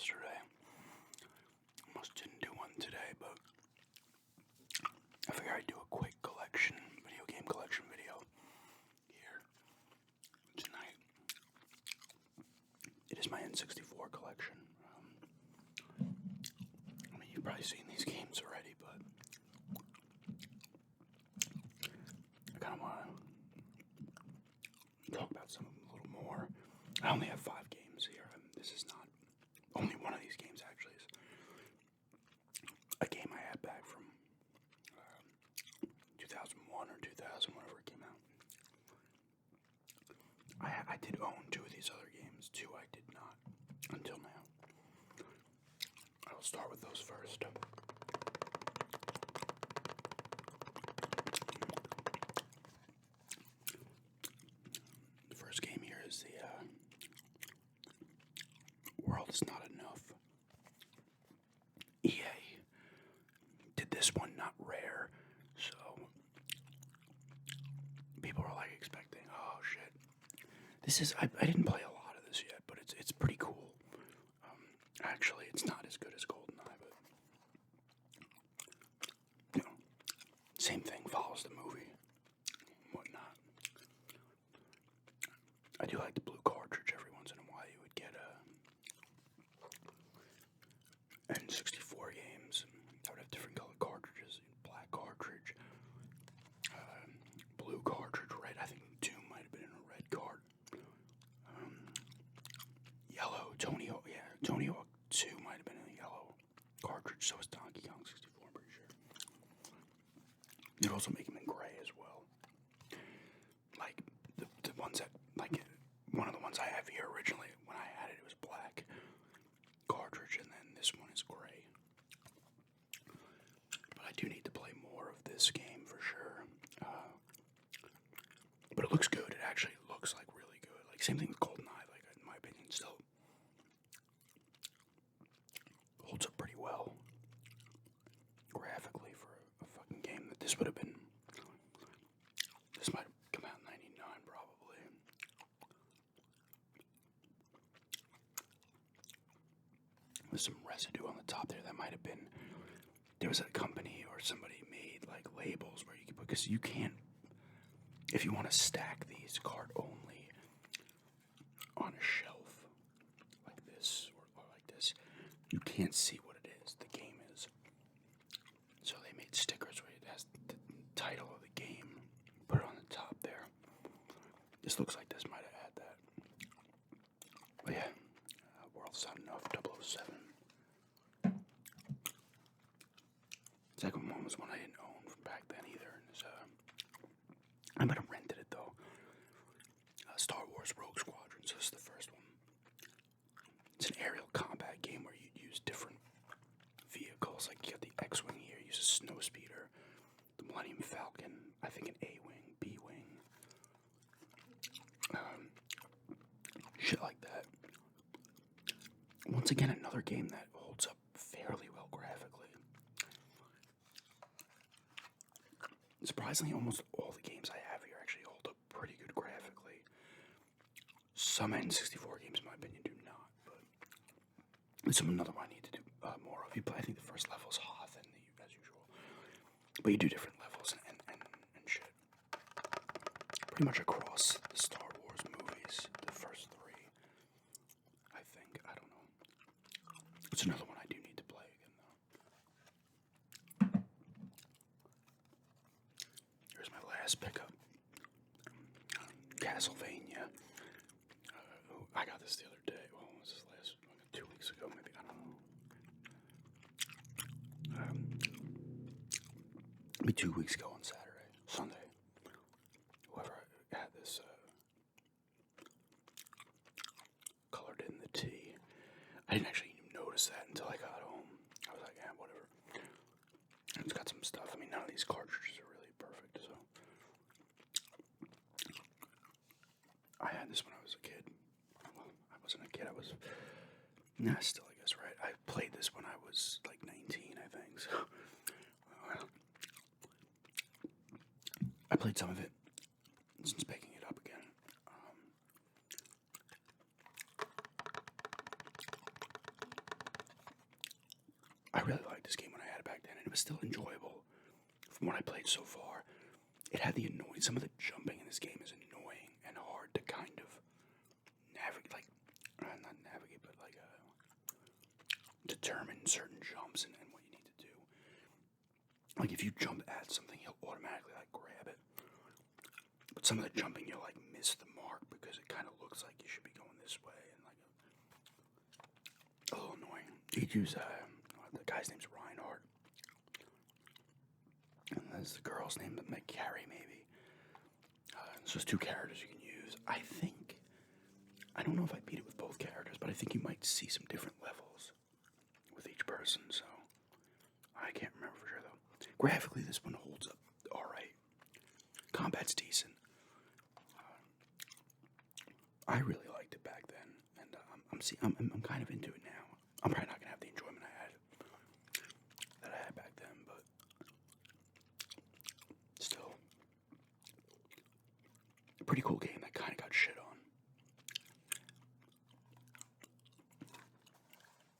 yesterday. Almost didn't do one today, but I figured I'd do a quick video game collection video here tonight. It is my N64 collection. I mean, you've probably seen these games already, but I kind of want to talk about some of them a little more. I only have 5 games here, and this is not only one of these games. Actually, is a game I had back from 2001 or 2000, whenever it came out. I did own 2 of these other games. 2 I did not until now. I will start with those first. The first game here is the World Is Not Enough. EA did this one, not Rare, so people are like expecting, oh shit. This is, I didn't play a lot of this yet, but it's pretty cool. Actually, it's not as good as GoldenEye, but you know, same thing, follows the movie, whatnot. I do like the blue cartridge. Every once in a while you would get N64 games. I would have different colored cartridges, black cartridge, blue cartridge, red. I think 2 might have been in a red card. Yellow, Tony Hawk 2 might have been in a yellow cartridge, so was Donkey Kong 64, I'm pretty sure. They'd also make them in gray as well. Like, the ones that, like, one of the ones I have here originally, when I had it, it was black cartridge, and then this one is gray. But I do need to play more of this game for sure. But it looks good. It actually looks like really good. Like, same thing with GoldenEye, like, in my opinion, still holds up pretty well graphically for a fucking game that this would have been. This might have come out in 99 probably. There's some residue on the top there. That might have been, there was a company or somebody made like labels where you could put, because you can't, if you want to stack these card only on a shelf like this or like this, you can't see what it is, the game is. So they made stickers where it has the title of the game, put it on the top there. This looks like this might have had that. But yeah, World's Not Enough, 007. Second one was one I didn't own from back then either. I might have rented it though. Star Wars Rogue Squadron, so this is the first one. It's an aerial combat game where you use different vehicles. Like you got the X-Wing here, use a snow speeder. The Millennium Falcon, I think an A-Wing, B-Wing. Shit like that. Once again, another game that holds up fairly well graphically. Surprisingly, almost all the games I have here actually hold up pretty good graphically. Some N64 games, in my opinion, do not, but it's another one I need to do more of. I think the first level is Hoth, as usual, but you do different levels and shit. Pretty much across the Star Wars movies, the first 3, I think. I don't know. It's another one I do need to play again, though. Here's my last pickup. Castlevania. I got this the other day. Well, was this last 2 weeks ago? Maybe, I don't know. Maybe 2 weeks ago on Sunday. Whoever had this colored in the tea. I didn't actually notice that until I got home. I was like, yeah, whatever. And it's got some stuff. I mean, none of these cartridges are really perfect, so. I had this when I was a kid. Well, I wasn't a kid, still, I guess, right? I played this when I was like 19, I think, so. I played some of it since picking it up again. was still enjoyable from what I played so far. It had the annoying. Some of the jumping in this game is annoying and hard to kind of navigate, like not navigate, but like determine certain jumps and what you need to do. Like if you jump at something, you'll automatically like grab it. But some of the jumping, you'll like miss the mark because it kind of looks like you should be going this way, and like a little annoying. You'd use the guy's name's Reinhardt, and there's the girl's name, McCarry maybe. So there's two characters you can use. I don't know if I beat it with both characters, but I think you might see some different levels with each person. So I can't remember for sure though. Graphically, this one holds up all right. Combat's decent. I really liked it back then, and I'm kind of into it now. I'm probably not gonna have the enjoyment that I had back then, but still, a pretty cool game that kind of got shit on.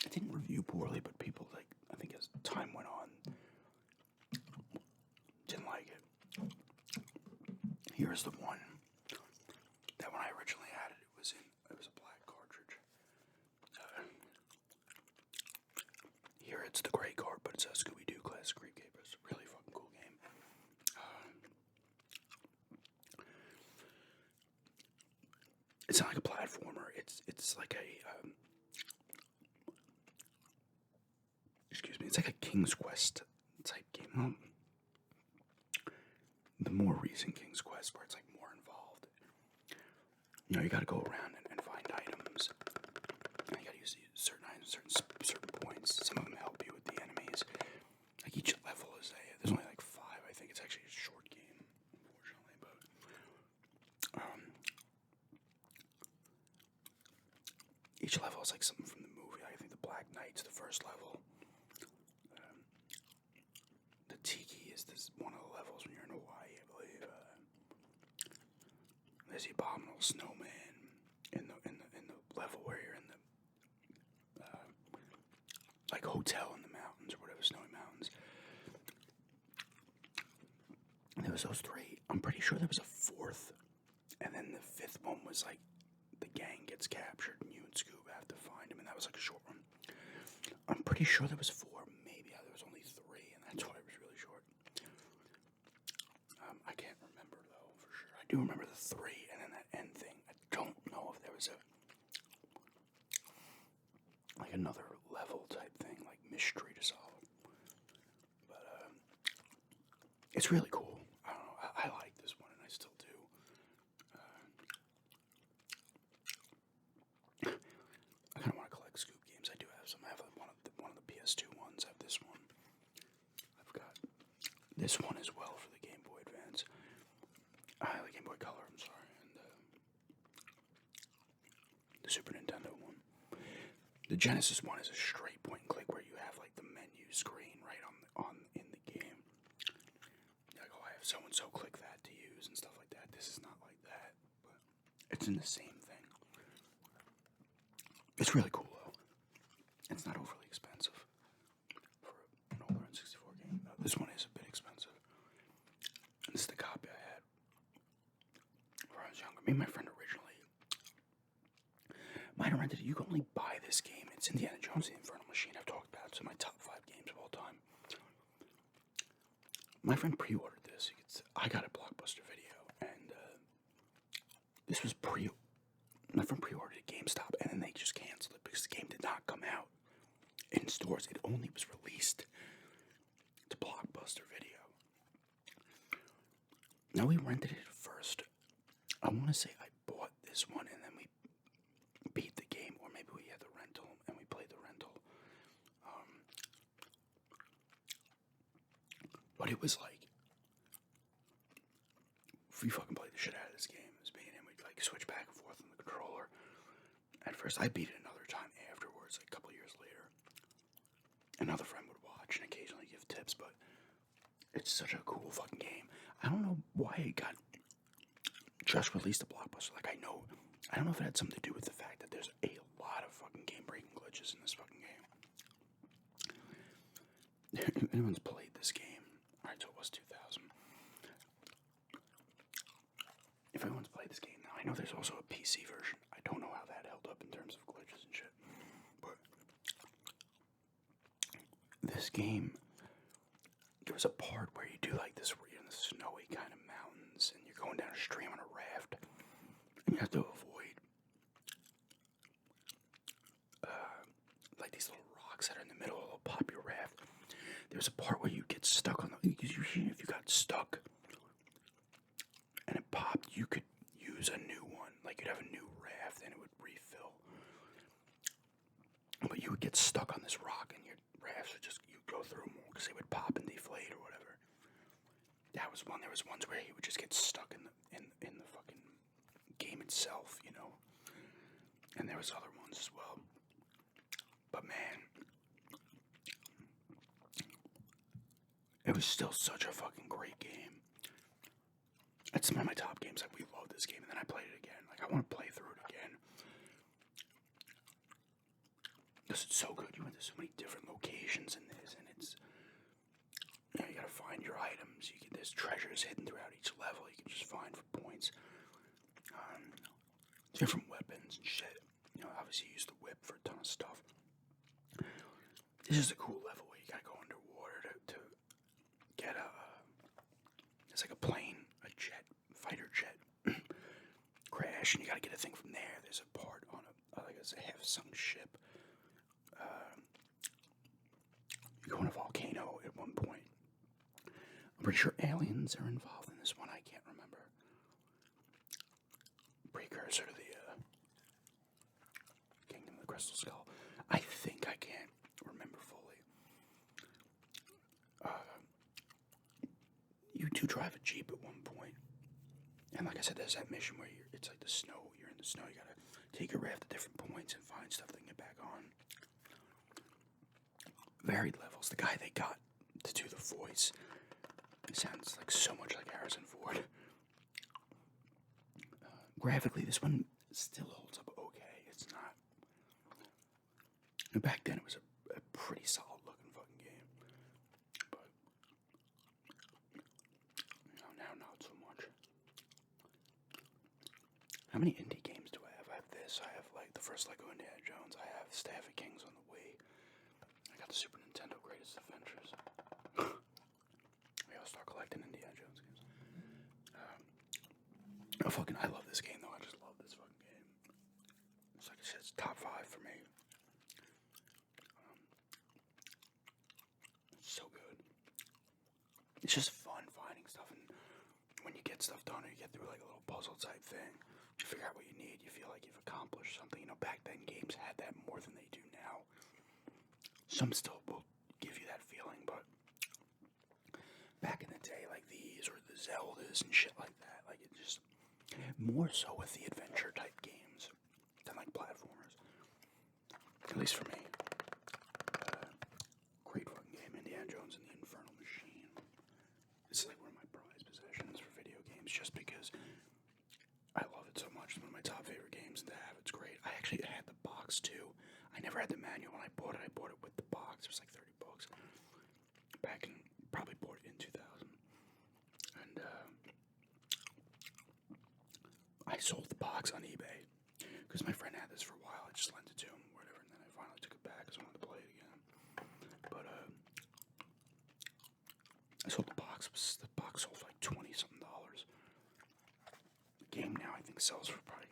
It didn't review poorly, but people, like, I think as time went on, didn't like it. Here's the one that when I originally had it, it was a black cartridge. Here it's the gray card, but it's a Scooby-Doo classic Creepcape. It's a really fucking cool game. It's not like a platformer. It's like a excuse me. It's like a King's Quest type game. The more recent King's Quest, where it's like more involved. You know, you got to go around and find items. And you got to use certain items, certain points. Some of them help you with the enemies. Like each level is there's only like 5. I think it's actually a short game, unfortunately. But each level is like something from the movie. I think the Black Knight's the first level. The Tiki is one of the levels when you're in Hawaii, I believe. There's the Abominable Snowman in the level where you're in the like hotel in the mountains or whatever, snowy mountains. And there was those 3. I'm pretty sure there was a 4th, and then the 5th one was like the gang gets captured and you and Scoob have to find him, and that was like a short one. I'm pretty sure there was 4, maybe there was only 3, and that's why it was really short. I can't remember though for sure. I do remember the 3, and then that end thing. I don't know if there was like another level type thing, like mystery to solve. But it's really cool. I don't know. I like this one, and I still do. I kind of want to collect Scoob games. I do have some. I have one of the PS2 ones. I have this one. I've got this one as well for the Game Boy Advance. The Game Boy Color, I'm sorry, and the Super Nintendo one. The Genesis one is a straight point and click where you have like the menu screen right in the game. You're like, oh, I have so and so, click that to use and stuff like that. This is not like that, but it's in the same thing. It's really cool though. It's not overly expensive for an older N64 game. This one is a bit expensive. And this is the copy I had when I was younger. Me and my friend originally might have rented it. You can only buy this game. It's Indiana Jones and the Infernal Machine. I've talked about it. It's in my top 5 games of all time. My friend pre-ordered this. I got a Blockbuster Video, and this was my friend pre-ordered at GameStop, and then they just canceled it because the game did not come out in stores. It only was released to Blockbuster Video. Now, we rented it first. I want to say I bought this one, and then we beat the game, or maybe we had the rental and we played the rental. But it was like, we fucking played the shit out of this game. It was being in, we'd like switch back and forth on the controller. At first, I beat it another time afterwards, like a couple years later. Another friend would watch and occasionally give tips, but it's such a cool fucking game. I don't know why it got just released to Blockbuster. Like, I don't know if it had something to do with the fact that there's a lot of fucking game-breaking glitches in this fucking game. if anyone's played this game, alright, so it was 2000. If anyone's played this game now, I know there's also a PC version. I don't know how that held up in terms of glitches and shit. But this game, there was a part where you do like this, where you're in the snowy kind of mountains and you're going down a stream on a raft, and you have to avoid like these little rocks that are in the middle. It'll pop your raft. There's a part where you get stuck on the. Because usually, if you got stuck and it popped, you could use a new one. Like you'd have a new raft and it would refill. But you would get stuck on this rock and your rafts would just, you'd go through them because they would pop and deflate or whatever. That was one. There was ones where he would just get stuck in the fucking game itself, you know. And there was other ones as well. But man, it was still such a fucking great game. It's one of my top games. Like, we love this game, and then I played it again. Like, I want to play through it again. Because it's so good. You went to so many different locations in this, and it's, you know, you gotta find your items. There's treasures hidden throughout each level you can just find for points. Different weapons and shit. You know, obviously you use the whip for a ton of stuff. This is a cool level where you gotta go underwater to get it's like a plane, a jet, fighter jet, crash, and you gotta get a thing from there. There's a part on like a half-sunk ship. You go on a volcano at one point. I'm pretty sure aliens are involved in this one. I can't remember. Precursor to the Kingdom of the Crystal Skull. I think I can't remember fully. You do drive a Jeep at one point. And like I said, there's that mission where it's like the snow. You're in the snow. You gotta take your raft to different points and find stuff to get back on. Varied levels. The guy they got to do the voice, it sounds like so much like Harrison Ford. Graphically, this one still holds up okay. It's not. Back then, it was a pretty solid looking fucking game. But, you know, now not so much. How many indie games do I have? I have this. I have, like, the first Lego Indiana Jones. I have Staff of Kings on the Wii. I got the Super Nintendo Greatest Adventures. Maybe I'll start collecting Indiana Jones games. I love this game though. I just love this fucking game. It's like I said, it's top 5 for me. It's so good. It's just fun finding stuff, and when you get stuff done or you get through like a little puzzle type thing, you figure out what you need. You feel like you've accomplished something. You know, back then games had that more than they do now. Some still will give you that feeling, but back in the day, like these or the Zeldas and shit like that, like it just more so with the adventure type games than like platformers. At least for me. Great fucking game, Indiana Jones and the Infernal Machine. It's like one of my prized possessions for video games, just because I love it so much. It's one of my top favorite games to have. It's great. I actually had the box too. I never had the manual when I bought it. I bought it with the box. It was like $30. Back in, probably bought it in 2000. And I sold the box on eBay because my friend had this for a while. I just lent it to him, or whatever, and then I finally took it back because I wanted to play it again. But I sold the box. The box sold for like $20-something. The game now I think sells for probably